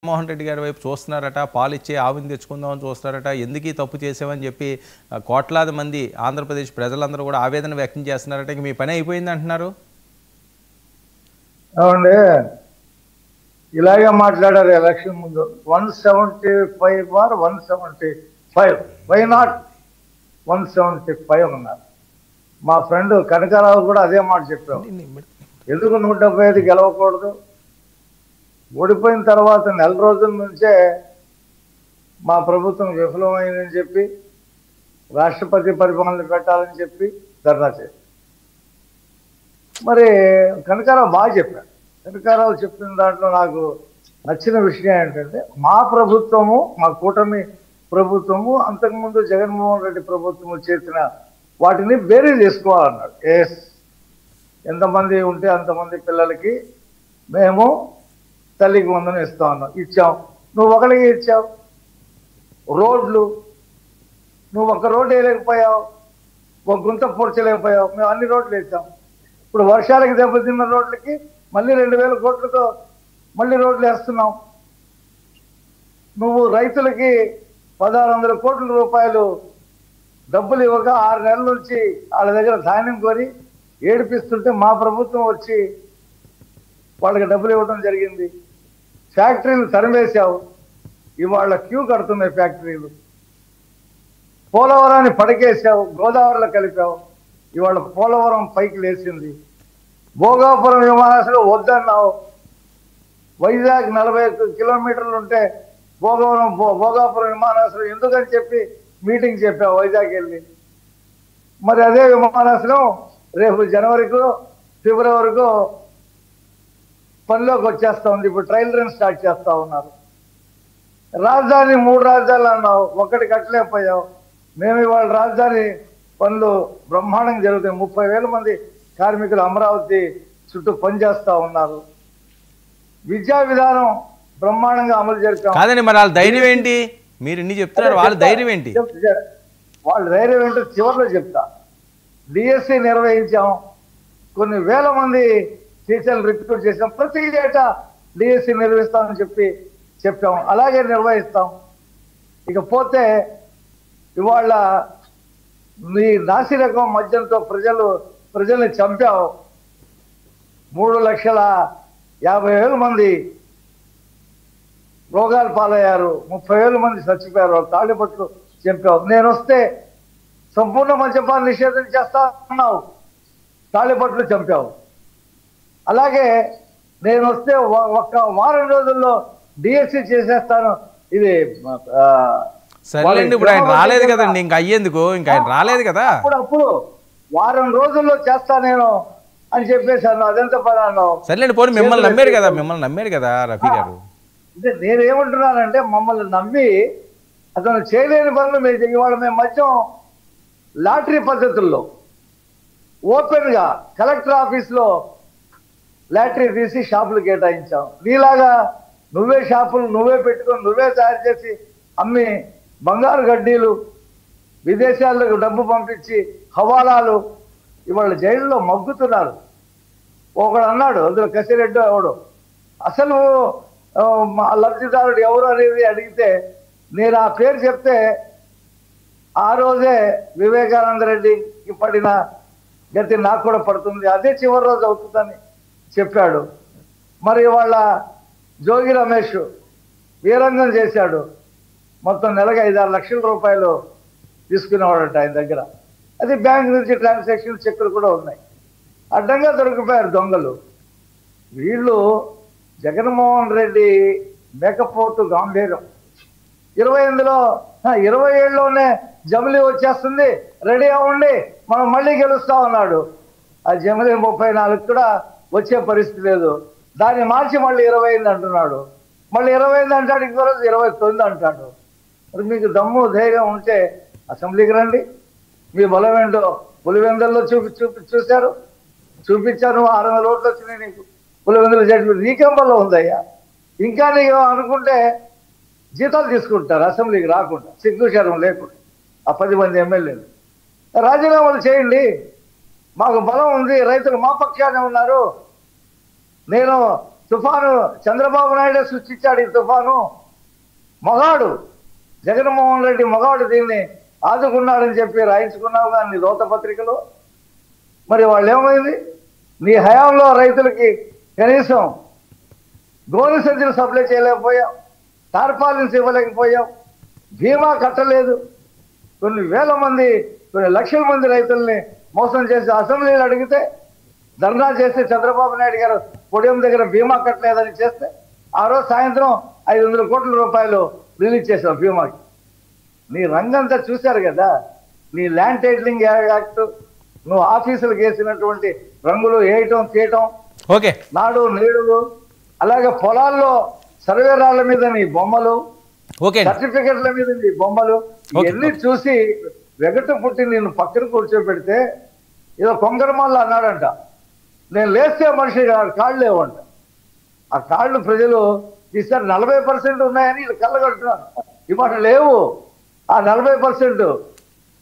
జగన్మోహన్ రెడ్డి గారి వైపు చూస్తున్నారట, పాలు ఇచ్చే ఆవుని తెచ్చుకుందామని చూస్తున్నారట, ఎందుకు ఈ తప్పు చేసామని చెప్పి కోట్లాది మంది ఆంధ్రప్రదేశ్ ప్రజలందరూ కూడా ఆవేదన వ్యక్తం చేస్తున్నారట. ఇంక మీ పని అయిపోయింది అంటున్నారు. అవునండి, ఇలాగే మాట్లాడారు ఎలక్షన్ ముందు. 175 ఆర్ 175, వై నాట్ 175 అన్నారు. మా ఫ్రెండ్ కనకారావు కూడా అదే మాట చెప్పావు. ఎందుకు 175 గెలవకూడదు? ఓడిపోయిన తర్వాత నెల రోజుల నుంచే మా ప్రభుత్వం విఫలమైందని చెప్పి రాష్ట్రపతి పరిపాలన పెట్టాలని చెప్పి ధర్నా చేశారు. మరి కనకారావు బాగా చెప్పారు. కనకారావు చెప్పిన దాంట్లో నాకు నచ్చిన విషయం ఏంటంటే, మా ప్రభుత్వము, మా కూటమి ప్రభుత్వము అంతకుముందు జగన్మోహన్ రెడ్డి ప్రభుత్వము చేసిన వాటిని బేరీ చేసుకోవాలన్నాడు. ఎంతమంది ఉంటే అంతమంది పిల్లలకి మేము తల్లికి వందనం ఇస్తా ఉన్నాం, ఇచ్చాం. నువ్వు ఒకరికి ఇచ్చావు. రోడ్లు నువ్వు ఒక రోడ్డు వేయలేకపోయావు, ఒక గుంత పూడ్చలేకపోయావు, మేము అన్ని రోడ్లు వేసాం. ఇప్పుడు వర్షాలకి దెబ్బతిన్న రోడ్లకి మళ్ళీ 2000 కోట్లతో మళ్ళీ రోడ్లు వేస్తున్నాం. నువ్వు రైతులకి 1600 కోట్ల రూపాయలు డబ్బులు ఇవ్వగా 6 నెలల నుంచి వాళ్ళ దగ్గర ధాన్యం కోరి ఏడిపిస్తుంటే మా ప్రభుత్వం వచ్చి వాళ్ళకి డబ్బులు ఇవ్వడం జరిగింది. ఫ్యాక్టరీలు తరిమేశావు, ఇవాళ క్యూ కడుతున్నాయి ఫ్యాక్టరీలు. పోలవరాన్ని పడకేసావు, గోదావరిలో కలిపావు, ఇవాళ పోలవరం పైకి లేచింది. భోగాపురం విమానాశ్రయం వద్దన్నావు. వైజాగ్ 40 కిలోమీటర్లు ఉంటే భోగాపురం విమానాశ్రయం ఎందుకని చెప్పి మీటింగ్ చెప్పావు వైజాగ్ వెళ్ళి. మరి అదే విమానాశ్రయం రేపు జనవరికో ఫిబ్రవరికో పనిలోకి వచ్చేస్తా ఉంది. ఇప్పుడు ట్రయల్ రన్ స్టార్ట్ చేస్తా ఉన్నారు. రాజధాని 3 రాజధానులు అన్నావు, ఒకటి కట్టలేకపోయావు. మేము ఇవాళ రాజధాని పనులు బ్రహ్మాండంగా జరుగుతాయి. 30,000 మంది కార్మికులు అమరావతి చుట్టూ పనిచేస్తా ఉన్నారు. విద్యా విధానం బ్రహ్మాండంగా అమలు జరిపాం. కాదండి, మరి వాళ్ళ ధైర్యం ఏంటి? మీరు ఇన్ని చెప్తున్నారు, వాళ్ళ ధైర్యం ఏంటి? వాళ్ళ ధైర్యం ఏంటో చివరిలో చెప్తా. డిఎస్సి నిర్వహించాం, కొన్ని వేల మంది టీచర్లు రిక్రూట్ చేసాం. ప్రతి ఏటా డిఎస్సి నిర్వహిస్తామని చెప్పాం, అలాగే నిర్వహిస్తాం. ఇకపోతే ఇవాళ నీ నాసిరకం మద్యంతో ప్రజల్ని చంపావు. 3,50,000 మంది రోగాలు పాలయ్యారు, 30,000 మంది చచ్చిపోయారు, తాళిపట్లు చంపావు. నేను వస్తే సంపూర్ణ మద్యపాన నిషేధం చేస్తా అన్నావు, తాళిపట్లు చంపావు. అలాగే నేను వస్తే ఒక్క వారం రోజుల్లో డిఎస్సి చేసేస్తాను. ఇది సరేండి, ఇప్పుడు ఆయన రాలేదు కదండి, ఇంకా అయ్యేందుకు, ఇంకా ఆయన రాలేదు కదా. అప్పుడు వారం రోజుల్లో చేస్తా నేను అని చెప్పేశాను. అదెంత పని అన్నావు. సరేండి, పోనీ మిమ్మల్ని నమ్మారు కదా రఫీ గారు. అంటే నేనేమంటున్నానంటే, మమ్మల్ని నమ్మి అతను చేయలేని పనులు మీరు ఇవాళ మేము మద్యం లాటరీ పద్ధతుల్లో ఓపెన్గా కలెక్టర్ ఆఫీస్లో లాటరీ తీసి షాపులు కేటాయించాం. నీలాగా నువ్వే షాపులు నువ్వే పెట్టుకొని నువ్వే తయారు చేసి అమ్మి బంగారు గడ్డీలు విదేశాలకు డబ్బు పంపించి హవాలాలు ఇవాళ జైల్లో మగ్గుతున్నారు. ఒకడు అన్నాడు, అందులో కసిరెడ్డి ఎవడు, అసలు లబ్ధిదారుడు ఎవరు అనేది అడిగితే నేను ఆ పేరు చెప్తే ఆ రోజే వివేకానంద రెడ్డికి పడిన గతి నాకు కూడా పడుతుంది, అదే చివరి రోజు అవుతుందని చెప్పాడు. మరి వాళ్ళ జోగి రమేష్ వీరంగం చేశాడు. మొత్తం నెలకు 5-6 లక్షల రూపాయలు తీసుకునేవాడట ఆయన దగ్గర. అది బ్యాంక్ నుంచి ట్రాన్సాక్షన్ చెక్కులు కూడా ఉన్నాయి. అడ్డంగా దొరికిపోయారు దొంగలు. వీళ్ళు జగన్మోహన్ రెడ్డి మేకపోతు గాంభీర్యం. 27లోనే జమిలీ వచ్చేస్తుంది, రెడీ అవ్వండి మనం మళ్ళీ గెలుస్తా ఉన్నాడు. ఆ జమిలీ 34 కూడా వచ్చే పరిస్థితి లేదు. దాన్ని మార్చి మళ్ళీ 20 అంటున్నాడు, మళ్ళీ 20 అంటాడు, ఇంకో రోజు 29 అంటాడు. మరి మీకు దమ్ము ధైర్యం ఉంటే అసెంబ్లీకి రండి, మీ బలం ఏంటో పులివెందుల్లో చూపించారు. 600 ఓట్లు వచ్చినాయి నీకు పులివెందుల జడ్జి, నీకేం బలం ఉందయ్యా? ఇంకా నీకు అనుకుంటే జీతాలు తీసుకుంటారు అసెంబ్లీకి రాకుండా, సిగ్గుశరం లేకుండా. ఆ 10 మంది ఎమ్మెల్యేలు రాజీనామాలు చేయండి, మాకు బలం ఉంది, రైతులు మా పక్షానే ఉన్నారు. నేను తుఫాను చంద్రబాబు నాయుడు సృష్టించాడు. ఈ తుఫాను మగాడు జగన్మోహన్ రెడ్డి మగాడు దీన్ని ఆదుకున్నాడని చెప్పి రాయించుకున్నావు కానీ నీ దోత పత్రికలో. మరి వాళ్ళు ఏమైంది? నీ హయాంలో రైతులకి కనీసం గోను సంచులు సప్లై చేయలేకపోయాం, టార్పాలిన్స్ ఇవ్వలేకపోయాం, బీమా కట్టలేదు. కొన్ని వేల మంది, కొన్ని లక్షల మంది రైతుల్ని మోసం చేసి అసెంబ్లీలో అడిగితే ధర్నా చేస్తే చంద్రబాబు నాయుడు గారు పొడియం దగ్గర బీమా కట్టలేదని చేస్తే ఆ రోజు సాయంత్రం 500 కోట్ల రూపాయలు రిలీజ్ చేసావు బీమాకి. నీ రంగంతా చూశారు కదా, నీ ల్యాండ్ టైటిలింగ్ యాక్ట్, నువ్వు ఆఫీసులకు వేసినటువంటి రంగులు వేయటం తీయటం, ఓకే నాడు నేడు, అలాగే పొలాల్లో సర్వేరాళ్ల మీద నీ బొమ్మలు, ఓకే సర్టిఫికెట్ల మీద నీ బొమ్మలు, ఇవన్నీ చూసి వెగటు పుట్టి నేను పక్కన కూర్చోబెడితే ఏదో కొంగరమాల్లో అన్నాడంట, నేను లేస్తే మనిషి కాళ్ళు లేవంట. ఆ కాళ్ళు ప్రజలు ఈసారి 40% ఉన్నాయని వీళ్ళు కళ్ళగట్టున్నారు. ఇవాళ లేవు. ఆ 40%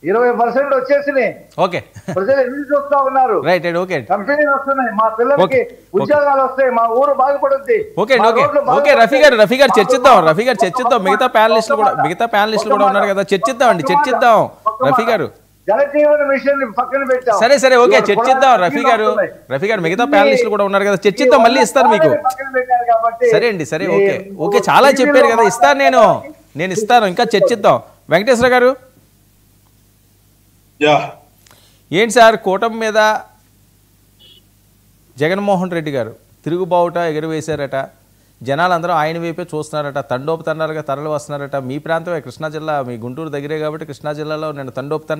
20% వచ్చేసినాయి. ఓకే ప్రజలు ఎన్ని చూస్తా ఉన్నారు. రైట్ రైట్ ఓకే కంపెనీలు వస్తున్నాయి, మా పిల్లలకి ఉద్యోగాలు వస్తాయి, మా ఊరు బాగుపడుద్ది. ఓకే ఓకే ఓకే రఫీ గారు చర్చిద్దాం. మిగతా ప్యానలిస్టులు కూడా ఉన్నారు కదా, చర్చిద్దాం రఫీ గారు. జలజీవన మిషన్ పక్కన పెట్టాం. సరే ఓకే చర్చిద్దాం రఫీ గారు మిగతా ప్యానలిస్టులు కూడా ఉన్నారు కదా, చర్చిద్దాం. మళ్ళీ ఇస్తారు మీకు. సరే అండి, సరే ఓకే చాలా చెప్పారు కదా, ఇస్తాను నేను ఇస్తాను. ఇంకా చర్చిద్దాం. వెంకటేశ్వర గారు ఏంటి సార్, కూటమి మీద జగన్మోహన్ రెడ్డి గారు తిరుగుబావుట ఎగురవేశారట, జనాలందరూ ఆయన వైపే చూస్తున్నారట, తండోపతండాలుగా తరలి వస్తున్నారట. మీ ప్రాంతమే కృష్ణా జిల్లా, మీ గుంటూరు దగ్గరే కాబట్టి కృష్ణా జిల్లాలో నేను తండోపతండ